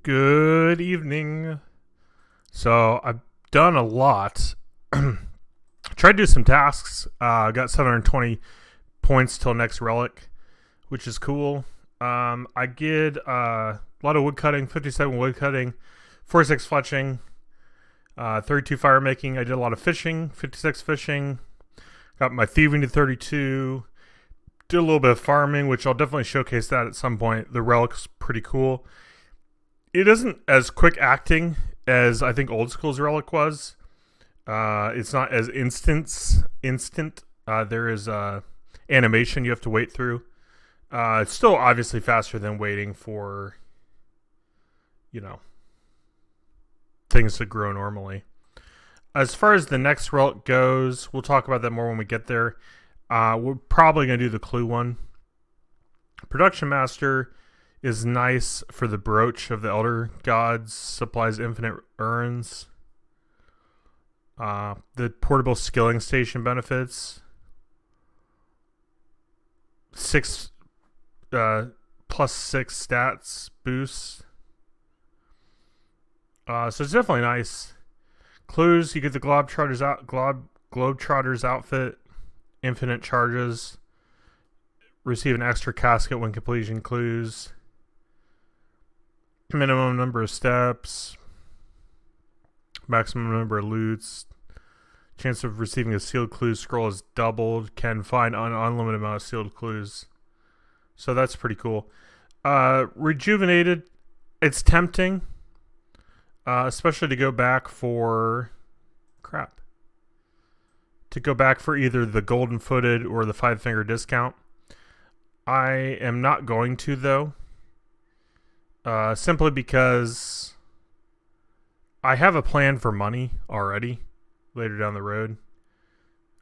Good evening. So I've done a lot. Tried to do some tasks. Got 720 points till next relic, which is cool. I did a lot of wood cutting, 57 wood cutting, 46 fletching, 32 fire making. I did a lot of fishing, 56 fishing. Got my thieving to 32. Did a little bit of farming, which I'll definitely showcase that at some point. The relic's pretty cool. It isn't as quick acting as I think old school's relic was. It's not as instant. There is animation you have to wait through. It's still obviously faster than waiting for, things to grow normally. As far as the next relic goes, we'll talk about that more when we get there. We're probably going to do the clue one. Production Master is nice for the brooch of the Elder Gods, supplies infinite urns. The portable skilling station benefits. 6 plus 6 stats boosts. So it's definitely nice. Clues, you get the Globetrotter's outfit, infinite charges, receive an extra casket when completing clues, minimum number of steps, maximum number of loots, chance of receiving a sealed clue scroll is doubled, can find an unlimited amount of sealed clues. So that's pretty cool. Rejuvenated, it's tempting, especially to go back for either the golden footed or the 5-finger discount. I am not going to, though, simply because I have a plan for money already later down the road.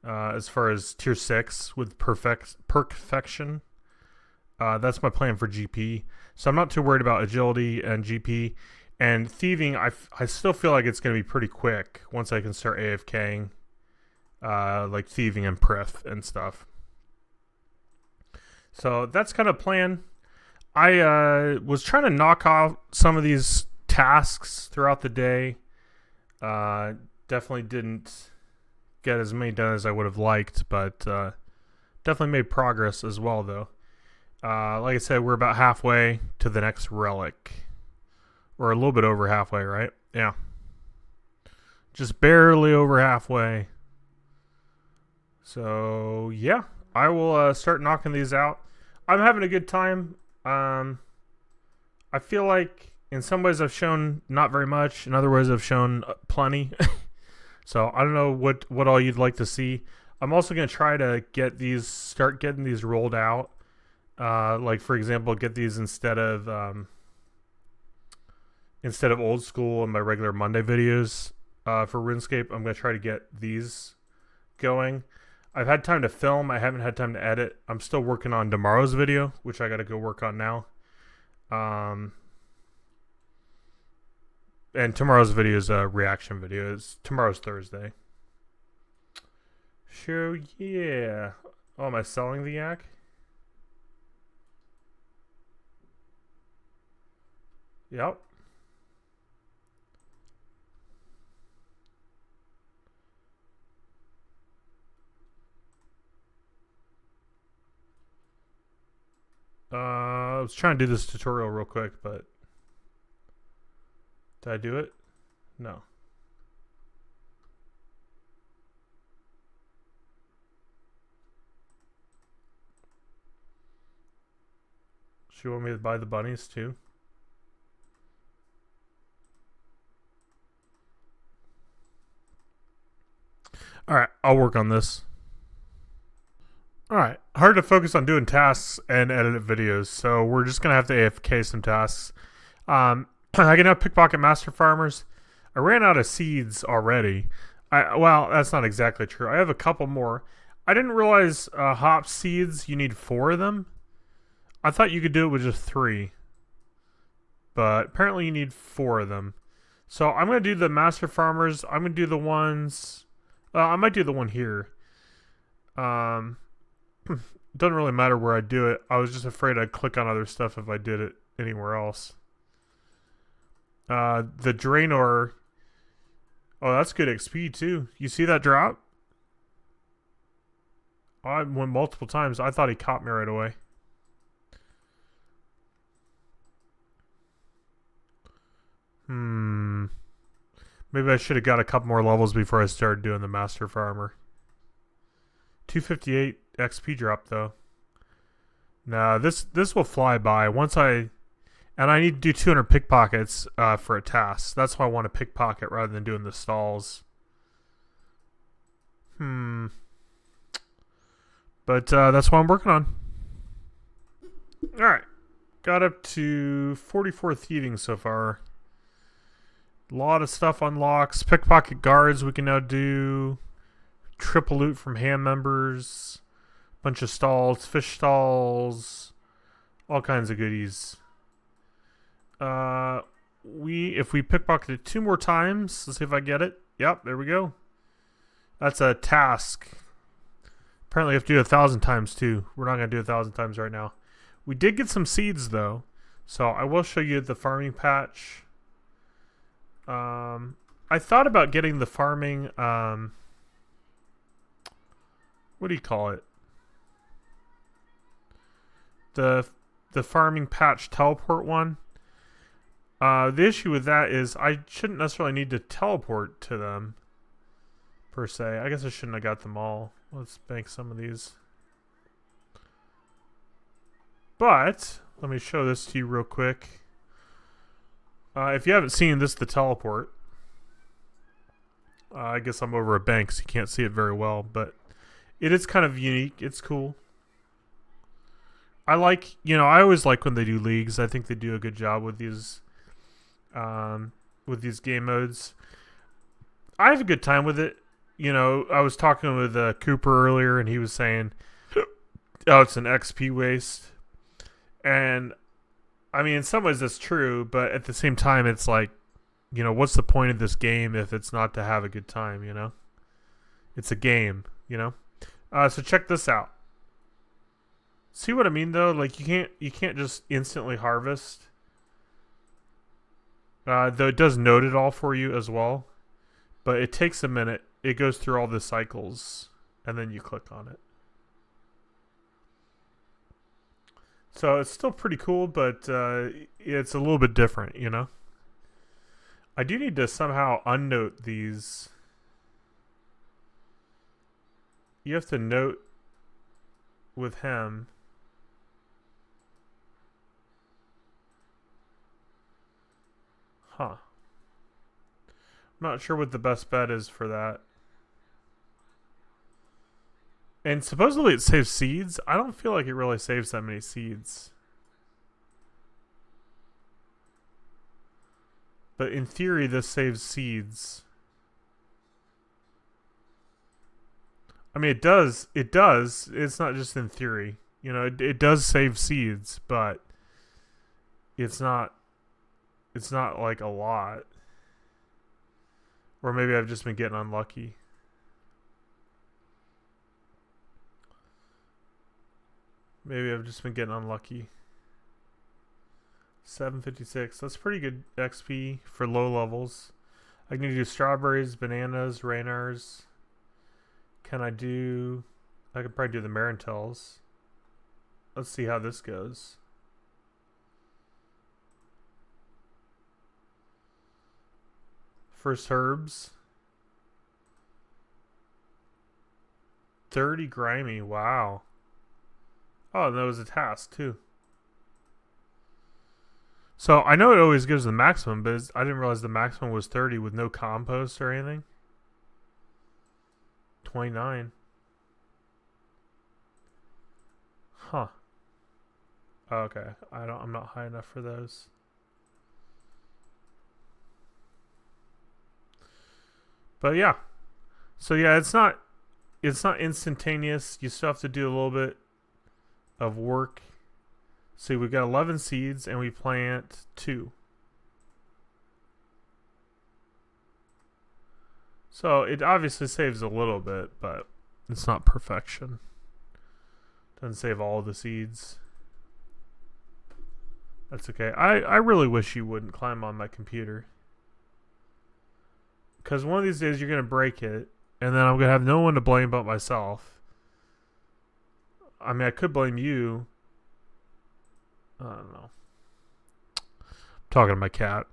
As far as tier 6 with perfection, that's my plan for GP. So I'm not too worried about agility and GP. And thieving, I still feel like it's going to be pretty quick once I can start AFKing, like thieving and pref and stuff. So that's kind of plan. I was trying to knock off some of these tasks throughout the day. Definitely didn't get as many done as I would have liked, but definitely made progress as well, though. Like I said, we're about halfway to the next relic. Or a little bit over halfway, right? Yeah. Just barely over halfway. So, yeah. I will start knocking these out. I'm having a good time. I feel like in some ways I've shown not very much. In other ways I've shown plenty. So, I don't know what all you'd like to see. I'm also going to try to start getting these rolled out. Like, for example, get these instead of old school and my regular Monday videos for RuneScape. I'm going to try to get these going. I've had time to film. I haven't had time to edit. I'm still working on tomorrow's video, which I got to go work on now. And tomorrow's video is a reaction video. Tomorrow's Thursday. So, yeah. Oh, am I selling the yak? Yep. I was trying to do this tutorial real quick, but did I do it? No. She want me to buy the bunnies too? Alright, I'll work on this. Alright, hard to focus on doing tasks and edit videos, so we're just going to have to AFK some tasks. I can now pickpocket master farmers. I ran out of seeds already. Well, that's not exactly true. I have a couple more. I didn't realize hop seeds, you need 4 of them. I thought you could do it with just 3. But apparently you need 4 of them. So I'm going to do the master farmers. I'm going to do the ones... I might do the one here. Doesn't really matter where I do it. I was just afraid I'd click on other stuff if I did it anywhere else. The Draenor. Oh, that's good XP too. You see that drop? I went multiple times. I thought he caught me right away. Maybe I should have got a couple more levels before I started doing the Master Farmer. 258 XP drop though. Now this will fly by once I need to do 200 pickpockets for a task. That's why I want to pickpocket rather than doing the stalls. But that's what I'm working on. All right, got up to 44 thieving so far. A lot of stuff unlocks. Pickpocket guards we can now do. Triple loot from hand members. Bunch of stalls, fish stalls, all kinds of goodies. If we pickpocket it 2 more times, let's see if I get it. Yep, there we go. That's a task. Apparently you have to do 1,000 times too. We're not going to do 1,000 times right now. We did get some seeds though, so I will show you the farming patch. I thought about getting the farming, what do you call it? The farming patch teleport one. The issue with that is I shouldn't necessarily need to teleport to them, per se. I guess I shouldn't have got them all. Let's bank some of these. But, let me show this to you real quick. If you haven't seen this, the teleport. I guess I'm over a bank, so you can't see it very well, but it is kind of unique. It's cool. I always like when they do leagues. I think they do a good job with these game modes. I have a good time with it. I was talking with Cooper earlier, and he was saying, oh, it's an XP waste. And, I mean, in some ways that's true, but at the same time, it's like, what's the point of this game if it's not to have a good time, It's a game, So check this out. See what I mean though? Like you can't just instantly harvest. Though it does note it all for you as well. But it takes a minute. It goes through all the cycles and then you click on it. So it's still pretty cool, but it's a little bit different, I do need to somehow unnote these. You have to note with him. Huh. I'm not sure what the best bet is for that. And supposedly it saves seeds. I don't feel like it really saves that many seeds. But in theory, this saves seeds. I mean, it does. It does. It's not just in theory. It does save seeds, but it's not like a lot. Or maybe I've just been getting unlucky. Maybe I've just been getting unlucky. 756. That's pretty good XP for low levels. I can do strawberries, bananas, rainars. I could probably do the Marintels. Let's see how this goes. First herbs. 30 grimy. Wow. Oh, and that was a task too. So I know it always gives the maximum, but I didn't realize the maximum was 30 with no compost or anything. 29. Huh. Okay. I'm not high enough for those. But yeah. So yeah, it's not instantaneous. You still have to do a little bit of work. See, we've got 11 seeds and we plant 2. So it obviously saves a little bit, but it's not perfection. Doesn't save all of the seeds. That's okay. I really wish you wouldn't climb on my computer. Because one of these days you're going to break it, and then I'm going to have no one to blame but myself. I mean, I could blame you. I don't know. I'm talking to my cat.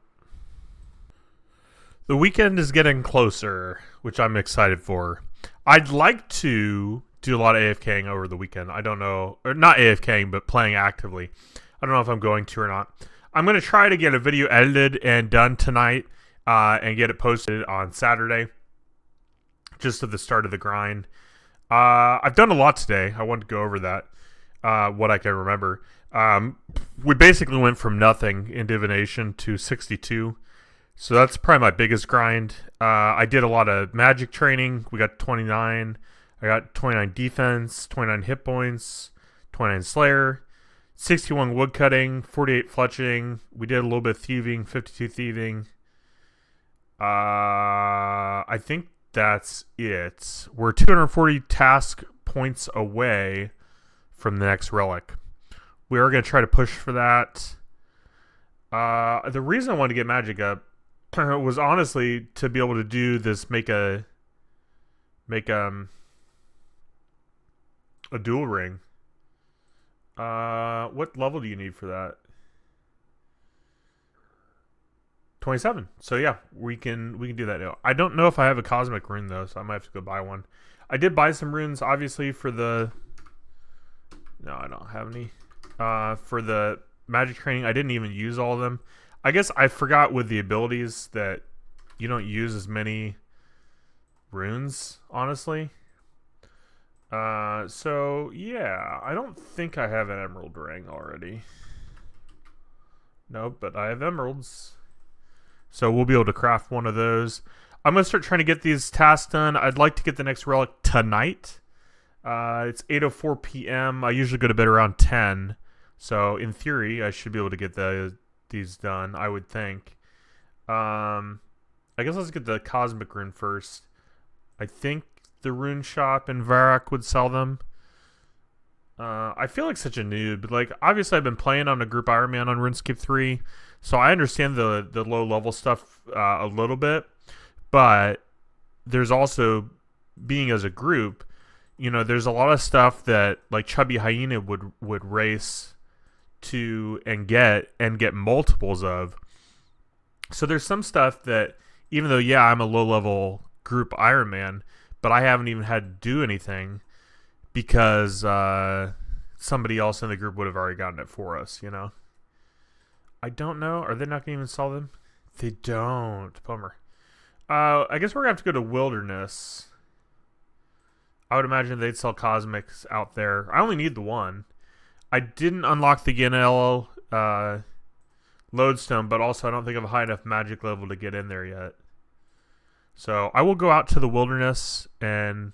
The weekend is getting closer, which I'm excited for. I'd like to do a lot of AFKing over the weekend. I don't know. Or not AFKing, but playing actively. I don't know if I'm going to or not. I'm going to try to get a video edited and done tonight and get it posted on Saturday, just at the start of the grind. I've done a lot today. I wanted to go over that, what I can remember. We basically went from nothing in divination to 62. So that's probably my biggest grind. I did a lot of magic training. We got 29. I got 29 defense, 29 hit points, 29 slayer, 61 woodcutting, 48 fletching. We did a little bit of thieving, 52 thieving. I think that's it. We're 240 task points away from the next relic. We are going to try to push for that. The reason I wanted to get magic up was honestly to be able to do this, make a dual ring. What level do you need for that? 27. So yeah, we can do that now. I don't know if I have a cosmic rune though, so I might have to go buy one. I did buy some runes, obviously, for the. No, I don't have any. For the magic training, I didn't even use all of them. I guess I forgot with the abilities that you don't use as many runes, honestly. So yeah, I don't think I have an emerald ring already. Nope, but I have emeralds. So we'll be able to craft one of those. I'm going to start trying to get these tasks done. I'd like to get the next relic tonight. It's 8:04 p.m. I usually go to bed around 10. So in theory, I should be able to get these done, I would think. I guess let's get the cosmic rune first. I think the rune shop in Varrock would sell them. I feel like such a noob. Like, obviously, I've been playing on a group Ironman on RuneScape 3, so I understand the low level stuff a little bit. But there's also, being as a group, you know, there's a lot of stuff that like Chubby Hyena would race to and get multiples of. So there's some stuff that, even though yeah, I'm a low level group Ironman, but I haven't even had to do anything because somebody else in the group would have already gotten it for us, you know. I don't know. Are they not going to even sell them? They don't. Bummer. I guess we're going to have to go to Wilderness. I would imagine they'd sell cosmics out there. I only need the one. I didn't unlock the Ganel lodestone, but also I don't think I have a high enough magic level to get in there yet. So I will go out to the Wilderness, and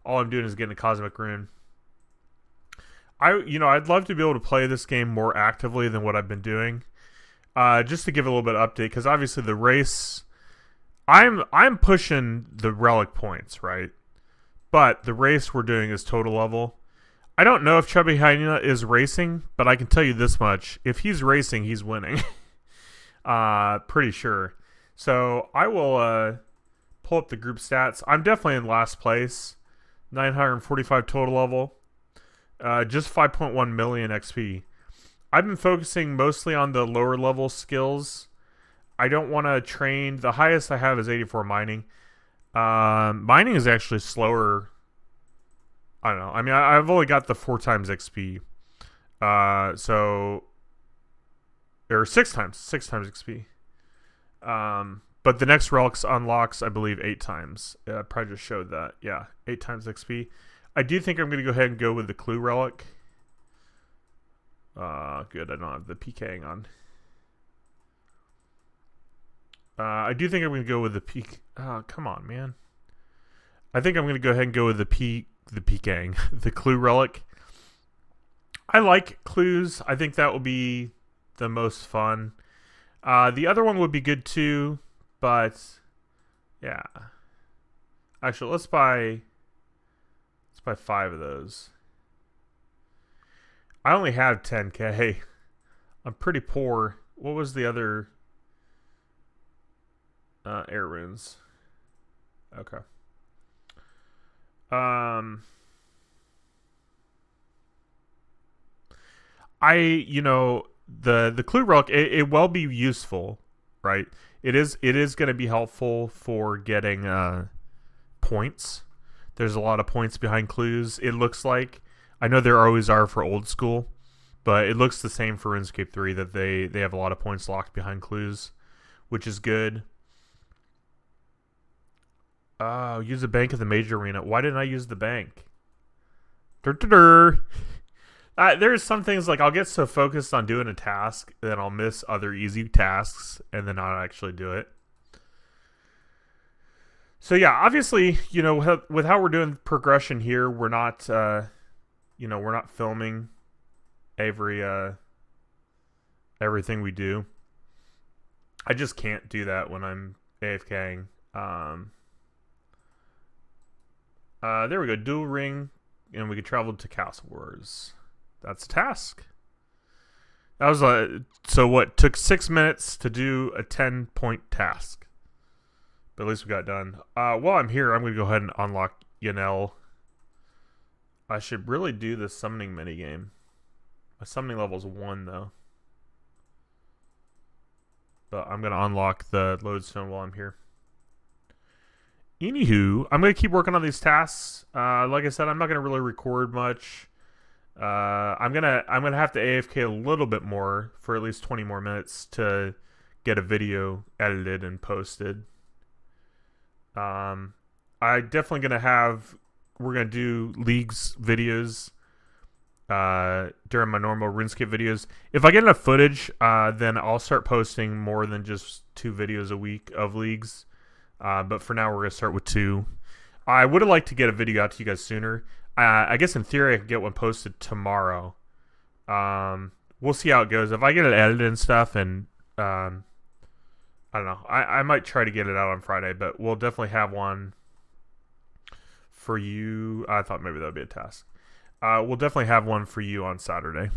all I'm doing is getting a cosmic rune. I'd love to be able to play this game more actively than what I've been doing. Just to give a little bit of update, because obviously the race, I'm pushing the relic points, right? But the race we're doing is total level. I don't know if Chubby Hyena is racing, but I can tell you this much: if he's racing, he's winning. Pretty sure. So I will pull up the group stats. I'm definitely in last place, 945 total level. Just 5.1 million XP. I've been focusing mostly on the lower level skills. I don't want to train. The highest I have is 84 mining. Mining is actually slower. I don't know. I mean, I've only got the 4 times XP. Or 6 times XP. But the next relics unlocks, I believe, 8 times. I probably just showed that. Yeah, 8 times XP. I do think I'm going to go ahead and go with the Clue Relic. Good, I don't have the PKing on. I do think I'm going to go with the peak. Come on, man. I think I'm going to go ahead and go with the PKing, the Clue Relic. I like clues. I think that will be the most fun. The other one would be good too, but yeah. Actually, let's buy 5 of those. I only have 10k. I'm pretty poor. What was the other air runes? Okay. The clue relic, it will be useful, right? It is going to be helpful for getting points. There's a lot of points behind clues. It looks like, I know there always are for old school, but it looks the same for RuneScape 3 that they have a lot of points locked behind clues, which is good. Use the bank at the major arena. Why didn't I use the bank? There's some things like I'll get so focused on doing a task that I'll miss other easy tasks and then not actually do it. So yeah, obviously, with how we're doing progression here, we're not, we're not filming everything we do. I just can't do that when I'm AFKing. There we go. Dual ring, and we could travel to Castle Wars. That's a task. That was so what took 6 minutes to do a 10-point task. But at least we got done. While I'm here, I'm going to go ahead and unlock Yanel. I should really do the summoning minigame. My summoning level is 1, though. But I'm going to unlock the lodestone while I'm here. Anywho, I'm going to keep working on these tasks. Like I said, I'm not going to really record much. I'm gonna have to AFK a little bit more for at least 20 more minutes to get a video edited and posted. I definitely we're gonna do Leagues videos during my normal RuneScape videos. If I get enough footage, then I'll start posting more than just 2 videos a week of Leagues. But for now, we're gonna start with 2. I would have liked to get a video out to you guys sooner. I guess in theory I could get one posted tomorrow. We'll see how it goes. If I get it edited and stuff, and I don't know, I might try to get it out on Friday, but we'll definitely have one for you. I thought maybe that would be a task. We'll definitely have one for you on Saturday.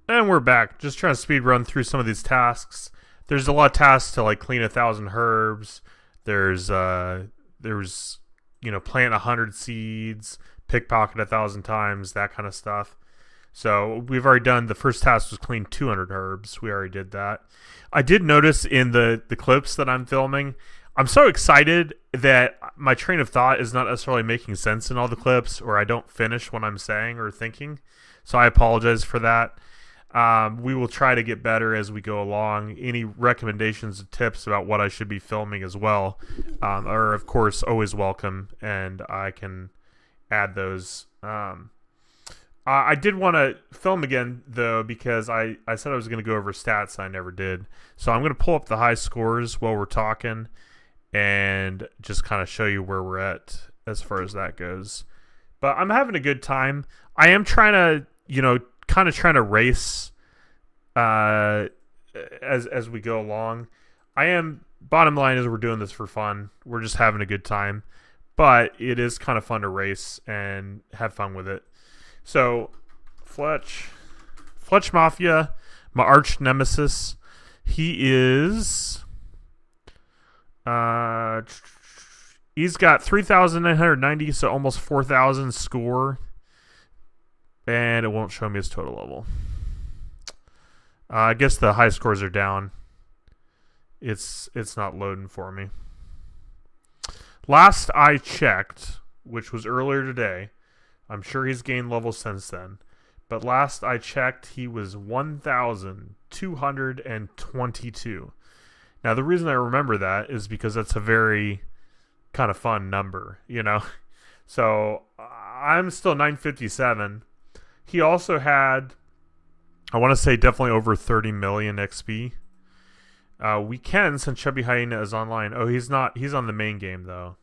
And we're back, just trying to speed run through some of these tasks. There's a lot of tasks to like clean 1,000 herbs. There's plant 100 seeds, pickpocket 1,000 times, that kind of stuff. So we've already done, the first task was clean 200 herbs. We already did that. I did notice in the clips that I'm filming, I'm so excited that my train of thought is not necessarily making sense in all the clips, or I don't finish what I'm saying or thinking. So I apologize for that. We will try to get better as we go along. Any recommendations and tips about what I should be filming as well are, of course, always welcome, and I can add those. I did want to film again, though, because I said I was going to go over stats. I never did. So I'm going to pull up the high scores while we're talking and just kind of show you where we're at as far as that goes. But I'm having a good time. I am trying to, kind of trying to race as we go along. Bottom line is we're doing this for fun. We're just having a good time. But it is kind of fun to race and have fun with it. So, Fletch Mafia, my arch nemesis, he is, he's got 3,990, so almost 4,000 score, and it won't show me his total level. I guess the high scores are down. It's not loading for me. Last I checked, which was earlier today, I'm sure he's gained levels since then, but last I checked, he was 1,222. Now, the reason I remember that is because that's a very kind of fun number, So, I'm still 957. He also had, I want to say, definitely over 30 million XP. We can, since Chubby Hyena is online. Oh, he's not. He's on the main game, though.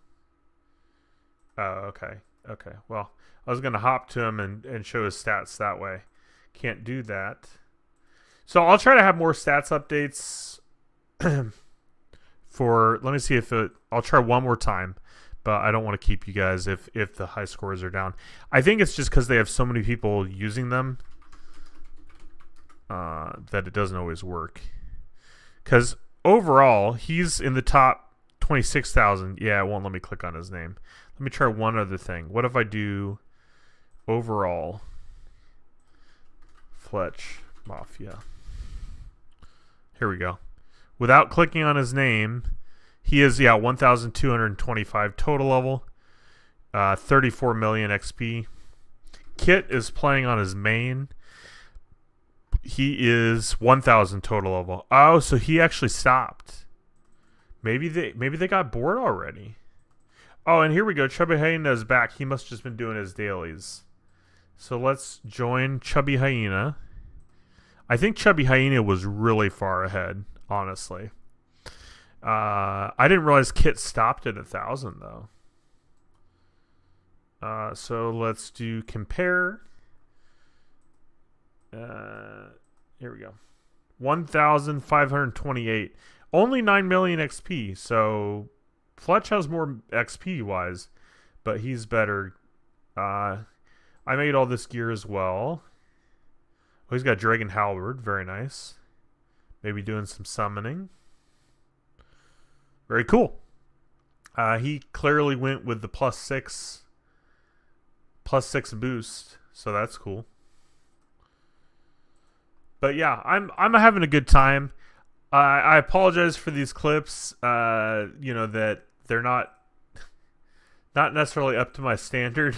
Oh, okay. Okay, well, I was going to hop to him and show his stats that way. Can't do that. So I'll try to have more stats updates for, let me see if I'll try one more time, but I don't want to keep you guys if the high scores are down. I think it's just because they have so many people using them. that it doesn't always work. Because overall, he's in the top 26,000. Yeah, it won't let me click on his name. Let me try one other thing. What if I do overall Fletch Mafia? Here we go. Without clicking on his name, he is 1,225 total level, 34 million XP. Kit is playing on his main. He is 1,000 total level. Oh, so he actually stopped. Maybe they got bored already. Oh, and here we go. Chubby Hyena is back. He must have just been doing his dailies. So let's join Chubby Hyena. I think Chubby Hyena was really far ahead, honestly. I didn't realize Kit stopped at 1,000 though. So let's do compare. Here we go. 1,528. Only 9 million XP. So Fletch has more XP wise, but he's better. I made all this gear as well. Oh, he's got Dragon Halberd. Very nice. Maybe doing some summoning. Very cool. He clearly went with the +6 boost, so that's cool. But yeah, I'm having a good time. I apologize for these clips. That they're not necessarily up to my standard.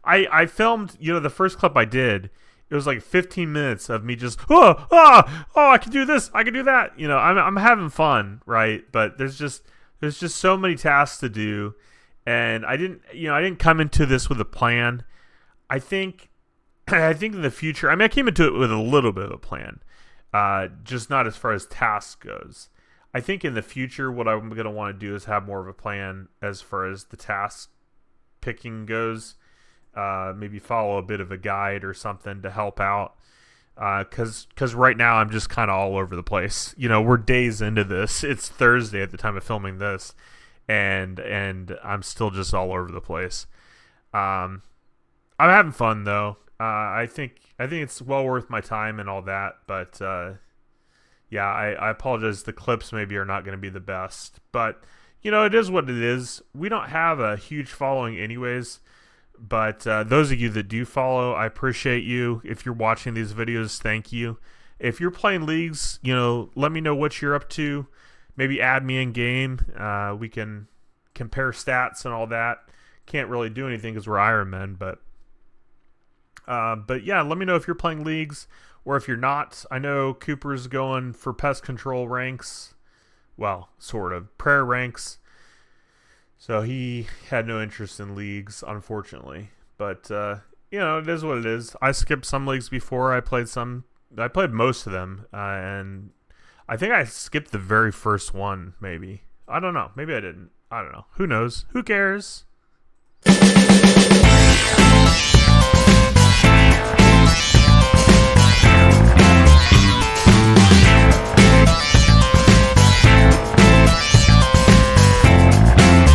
I filmed, the first clip I did. It was like 15 minutes of me just I can do this, I can do that. I'm having fun, right? But there's just so many tasks to do, and I didn't come into this with a plan. I think in the future, I came into it with a little bit of a plan, just not as far as tasks goes. I think in the future, what I'm going to want to do is have more of a plan as far as the task picking goes. Maybe follow a bit of a guide or something to help out. Cause right now I'm just kind of all over the place. We're days into this. It's Thursday at the time of filming this, and I'm still just all over the place. I'm having fun though. I think it's well worth my time and all that. But I apologize. The clips maybe are not going to be the best, but it is what it is. We don't have a huge following anyways. But those of you that do follow, I appreciate you. If you're watching these videos, thank you. If you're playing leagues, let me know what you're up to. Maybe add me in game. We can compare stats and all that. Can't really do anything because we're Iron Men, but yeah, let me know if you're playing leagues or if you're not. I know Cooper's going for pest control ranks. Well, sort of. Prayer ranks. So he had no interest in leagues, unfortunately. But, it is what it is. I skipped some leagues before. I played most of them. And I think I skipped the very first one, maybe. I don't know. Maybe I didn't. I don't know. Who knows? Who cares?